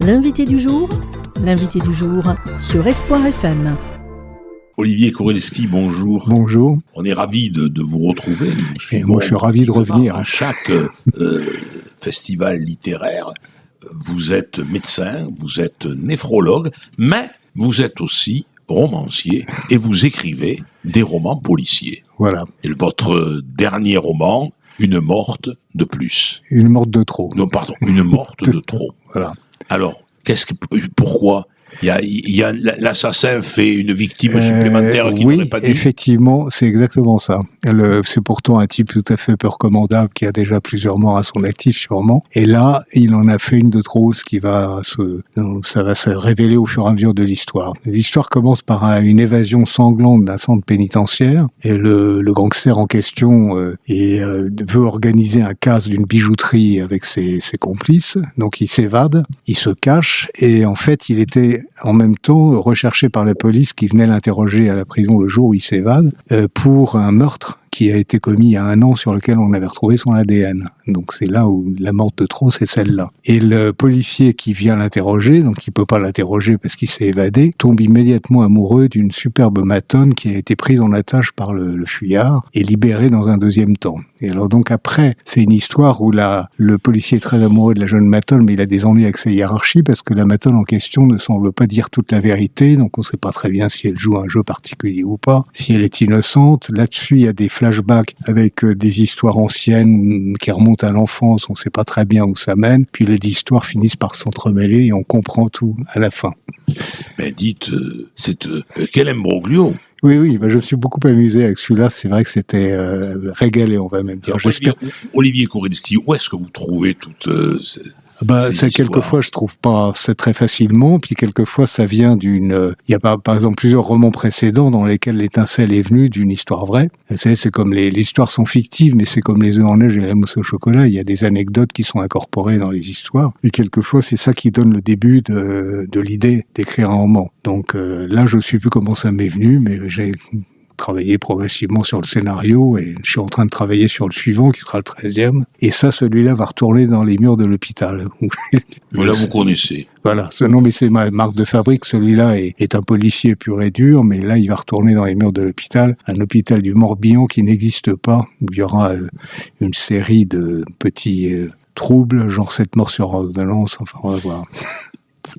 L'invité du jour sur Espoir FM. Olivier Korelski, bonjour. Bonjour. On est ravis de vous retrouver. Et moi, je suis ravi de revenir. À chaque festival littéraire, vous êtes médecin, vous êtes néphrologue, mais vous êtes aussi romancier et vous écrivez des romans policiers. Voilà. Et votre dernier roman, Une morte de plus. Une morte de trop. Non, pardon, Une morte de trop. Voilà. Alors, pourquoi il y a l'assassin fait une victime supplémentaire qui n'aurait pas dû. Oui, effectivement, c'est exactement ça. C'est pourtant un type tout à fait peu recommandable qui a déjà plusieurs morts à son actif sûrement. Et là, il en a fait une de trop, ça va se révéler au fur et à mesure de l'histoire. L'histoire commence par une évasion sanglante d'un centre pénitentiaire et le gangster en question veut organiser un casse d'une bijouterie avec ses complices. Donc il s'évade, il se cache et en fait il était en même temps recherché par la police qui venait l'interroger à la prison le jour où il s'évade pour un meurtre qui a été commis il y a 1 an sur lequel on avait retrouvé son ADN. Donc c'est là où la morte de trop, c'est celle-là. Et le policier qui vient l'interroger, donc il peut pas l'interroger parce qu'il s'est évadé, tombe immédiatement amoureux d'une superbe matonne qui a été prise en otage par le fuyard et libérée dans un deuxième temps. Et alors donc après, c'est une histoire où le policier est très amoureux de la jeune matonne, mais il a des ennuis avec sa hiérarchie parce que la matonne en question ne semble pas dire toute la vérité, donc on sait pas très bien si elle joue un jeu particulier ou pas, si elle est innocente. Là-dessus, il y a des flashbacks avec des histoires anciennes qui remontent à l'enfance, on sait pas très bien où ça mène, puis les histoires finissent par s'entremêler et on comprend tout à la fin. Mais dites, quel imbroglio! Oui, je me suis beaucoup amusé avec celui-là, c'est vrai que c'était régalé, on va même dire. Alors, Olivier Korelski, où est-ce que vous trouvez toutes ça, quelquefois, je trouve pas ça très facilement, puis quelquefois, ça vient il y a par exemple plusieurs romans précédents dans lesquels l'étincelle est venue d'une histoire vraie. C'est comme les histoires sont fictives, mais c'est comme les œufs en neige et la mousse au chocolat, il y a des anecdotes qui sont incorporées dans les histoires, et quelquefois, c'est ça qui donne le début de l'idée d'écrire un roman. Donc là, je ne sais plus comment ça m'est venu, mais j'ai travaillé progressivement sur le scénario et je suis en train de travailler sur le suivant qui sera le 13e. Et ça, celui-là va retourner dans les murs de l'hôpital. Mais là, vous connaissez. Voilà. Non, mais c'est ma marque de fabrique. Celui-là est un policier pur et dur, mais là, il va retourner dans les murs de l'hôpital. Un hôpital du Morbihan qui n'existe pas, où il y aura une série de petits troubles, genre 7 morts sur ordonnance. Enfin, on va voir.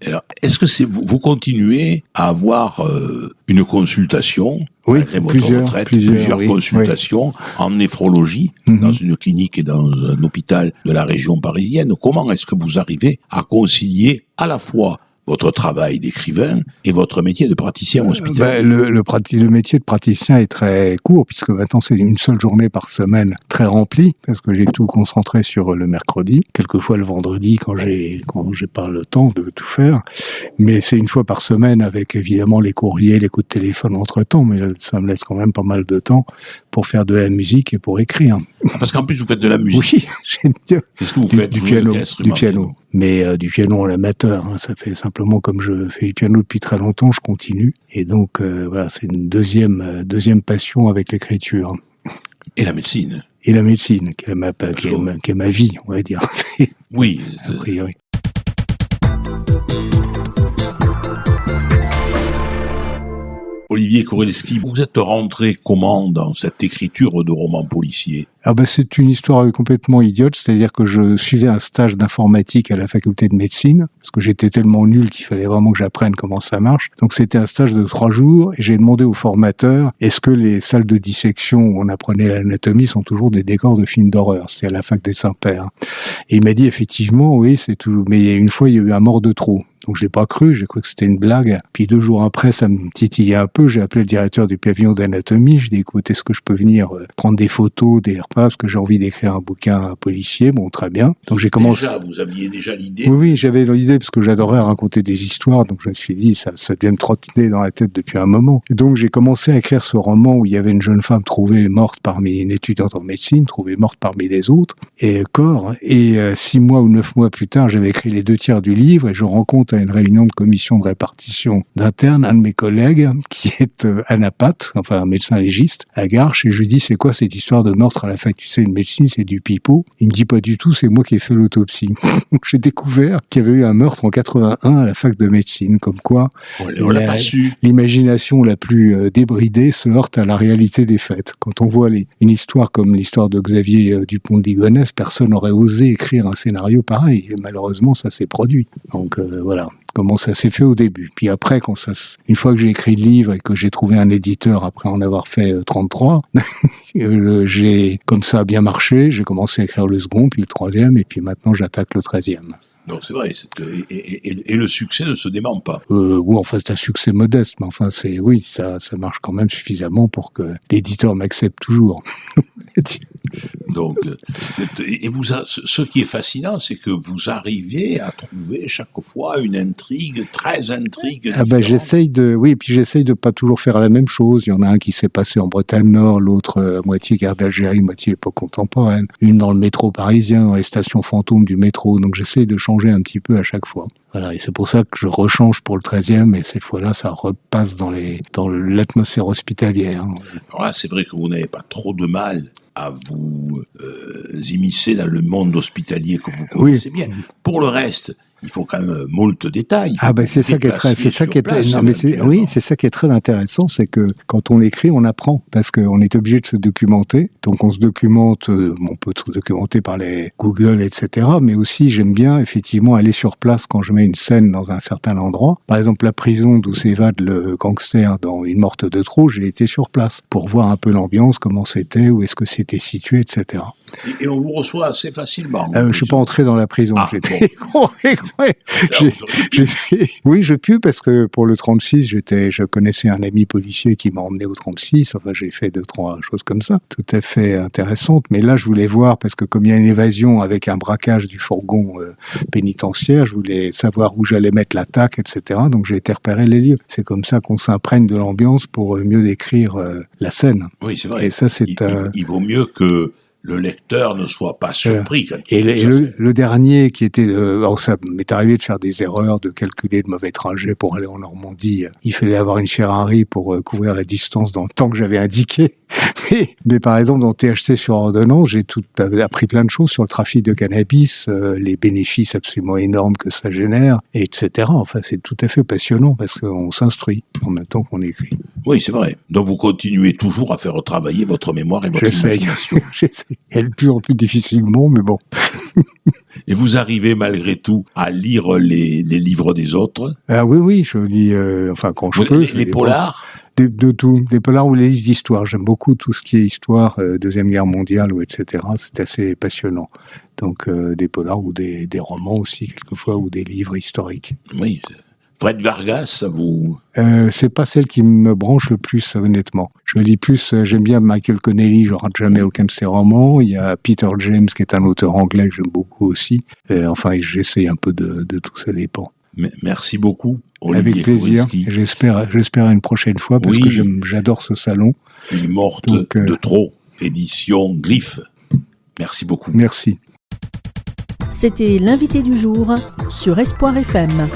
Alors, est-ce que vous continuez à avoir une consultation? Oui, plusieurs consultations en néphrologie, dans une clinique et dans un hôpital de la région parisienne. Comment est-ce que vous arrivez à concilier à la fois votre travail d'écrivain et votre métier de praticien hospitalier? Le métier de praticien est très court, puisque maintenant c'est une seule journée par semaine très remplie, parce que j'ai tout concentré sur le mercredi, quelquefois le vendredi quand j'ai pas le temps de tout faire, mais c'est une fois par semaine avec évidemment les courriers, les coups de téléphone entre-temps, mais ça me laisse quand même pas mal de temps pour faire de la musique et pour écrire. Parce qu'en plus vous faites de la musique. Oui, j'aime bien. Qu'est-ce que vous faites? Du piano. Mais du piano en amateur, ça fait simplement comme je fais du piano depuis très longtemps, je continue. Et donc voilà, c'est une deuxième passion avec l'écriture. Et la médecine. Et la médecine, qui est ma vie, on va dire. Oui. A priori. Olivier Korelski, vous êtes rentré comment dans cette écriture de romans policiers? C'est une histoire complètement idiote, c'est-à-dire que je suivais un stage d'informatique à la faculté de médecine, parce que j'étais tellement nul qu'il fallait vraiment que j'apprenne comment ça marche. Donc c'était un stage de 3 jours, et j'ai demandé au formateur, est-ce que les salles de dissection où on apprenait l'anatomie sont toujours des décors de films d'horreur? C'était à la fac des Saints-Pères. Et il m'a dit effectivement, oui, c'est tout, mais une fois il y a eu un mort de trop. Donc j'ai pas cru, j'ai cru que c'était une blague. Puis 2 jours après, ça me titillait un peu. J'ai appelé le directeur du pavillon d'anatomie. Je lui ai dit, écoutez, est-ce que je peux venir prendre des photos, des repas, parce que j'ai envie d'écrire un bouquin policier. Bon, très bien. Donc j'ai commencé. Déjà, vous aviez déjà l'idée? Oui, j'avais l'idée parce que j'adorais raconter des histoires. Donc je me suis dit, ça devait me trottiner dans la tête depuis un moment. Et donc j'ai commencé à écrire ce roman où il y avait une jeune femme trouvée morte parmi une étudiante en médecine, trouvée morte parmi les autres, et corps. Et 6 mois ou 9 mois plus tard, j'avais écrit les 2 tiers du livre et je rencontre à une réunion de commission de répartition d'internes, un de mes collègues, qui est anapathe, enfin un médecin légiste, à Garches, et je lui dis, c'est quoi cette histoire de meurtre à la faculté de médecine, c'est du pipeau? Il me dit, pas du tout, c'est moi qui ai fait l'autopsie. J'ai découvert qu'il y avait eu un meurtre en 81 à la fac de médecine, comme quoi on l'a pas su. L'imagination la plus débridée se heurte à la réalité des faits. Quand on voit une histoire comme l'histoire de Xavier Dupont de Ligonnès, personne n'aurait osé écrire un scénario pareil. Et malheureusement, ça s'est produit. Donc voilà comment ça s'est fait au début. Puis après, une fois que j'ai écrit le livre et que j'ai trouvé un éditeur après en avoir fait 33, comme ça a bien marché, j'ai commencé à écrire le second, puis le troisième, et puis maintenant j'attaque le 13e. Non, c'est vrai. Et le succès ne se dément pas. Oui, enfin, c'est un succès modeste, mais enfin, ça marche quand même suffisamment pour que l'éditeur m'accepte toujours. Donc, ce qui est fascinant, c'est que vous arrivez à trouver chaque fois une intrigue, 13 intrigues. J'essaye de pas toujours faire la même chose. Il y en a un qui s'est passé en Bretagne Nord, l'autre moitié guerre d'Algérie, moitié époque contemporaine, une dans le métro parisien, dans les stations fantômes du métro. Donc j'essaye de changer un petit peu à chaque fois. Voilà, et c'est pour ça que je rechange pour le 13e, et cette fois-là, ça repasse dans l'atmosphère hospitalière. Alors là, c'est vrai que vous n'avez pas trop de mal à vous immiscer dans le monde hospitalier que vous connaissez bien. Pour le reste, il faut quand même moult détails. C'est ça qui est très intéressant, c'est que quand on écrit, on apprend, parce qu'on est obligé de se documenter. Donc on se documente, on peut se documenter par les Google, etc. Mais aussi, j'aime bien effectivement aller sur place quand je mets une scène dans un certain endroit. Par exemple, la prison d'où s'évade le gangster dans Une morte de trop, j'ai été sur place pour voir un peu l'ambiance, comment c'était, où est-ce que c'était situé, etc. Et on vous reçoit assez facilement. Je suis pas entré dans la prison. Oui, je puis, parce que pour le 36, je connaissais un ami policier qui m'a emmené au 36. Enfin, j'ai fait 2-3 choses comme ça, tout à fait intéressantes. Mais là, je voulais voir, parce que comme il y a une évasion avec un braquage du fourgon pénitentiaire, je voulais savoir où j'allais mettre l'attaque, etc. Donc, j'ai été repérer les lieux. C'est comme ça qu'on s'imprègne de l'ambiance pour mieux décrire la scène. Oui, c'est vrai. Et ça, il vaut mieux que le lecteur ne soit pas surpris. Le dernier qui était... ça m'est arrivé de faire des erreurs, de calculer de mauvais trajets pour aller en Normandie. Il fallait avoir une Ferrari pour couvrir la distance dans le temps que j'avais indiqué. Mais par exemple, dans THC sur ordonnance, j'ai appris plein de choses sur le trafic de cannabis, les bénéfices absolument énormes que ça génère, etc. Enfin, c'est tout à fait passionnant parce qu'on s'instruit en même temps qu'on écrit. Oui, c'est vrai. Donc vous continuez toujours à faire travailler votre mémoire et votre imagination. J'essaie. Elle plus en plus difficilement, mais bon. Et vous arrivez malgré tout à lire les livres des autres? Oui, je lis, quand je peux. Les polars? De tout, des polars ou les livres d'histoire. J'aime beaucoup tout ce qui est histoire, Deuxième Guerre mondiale, etc. C'est assez passionnant. Donc des polars ou des romans aussi, quelquefois, ou des livres historiques. Oui. Fred Vargas, ça vous... c'est pas celle qui me branche le plus, honnêtement. Je lis plus, j'aime bien Michael Connelly, je rate jamais aucun de ses romans. Il y a Peter James, qui est un auteur anglais que j'aime beaucoup aussi. J'essaye un peu de tout, ça dépend. Merci beaucoup, Olivier Avec plaisir. Kowinski. J'espère une prochaine fois, parce que j'adore ce salon. Une morte de trop, édition Glyphe. Merci beaucoup. Merci. C'était l'invité du jour sur Espoir FM.